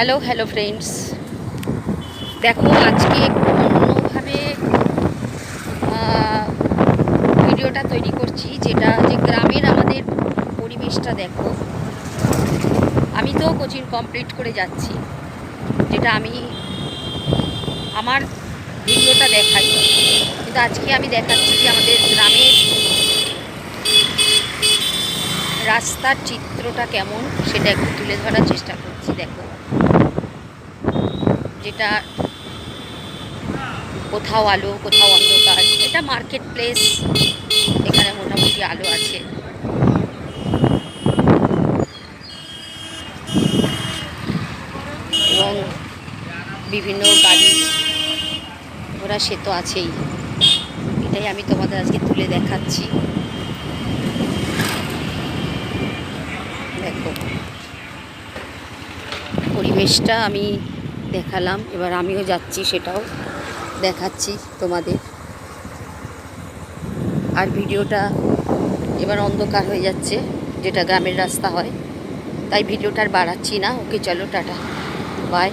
Hello hello friends, দেখো আজকে একটু অন্যভাবে ভিডিওটা তৈরি করছি, যেটা যে গ্রামের আমাদের পরিবেশটা দেখো। আমি তো কোচিং কমপ্লিট করে যাচ্ছি, যেটা আমি আমার ভিডিওটা দেখাই, কিন্তু আজকে আমি দেখাচ্ছি যে আমাদের গ্রামের রাস্তার চিত্রটা কেমন সেটা একটু তুলে ধরার চেষ্টা করছি। দেখো, যেটা কোথাও আলো কোথাও অন্ধকার। এটা মার্কেট প্লেস, এখানে মোটামুটি আলো আছে। এবং বিভিন্ন গাড়ি ঘোড়া সে তো আছেই। এটাই আমি তোমাদের আজকে তুলে দেখাচ্ছি। দেখো, পরিবেশটা আমি দেখালাম, এবার আমিও যাচ্ছি, সেটাও দেখাচ্ছি তোমাদের। আর ভিডিওটা এবার অন্ধকার হয়ে যাচ্ছে, যেটা গ্রামের রাস্তা হয়, তাই ভিডিওটা আর বাড়াচ্ছি না। ওকে, চলো, টাটা, বাই।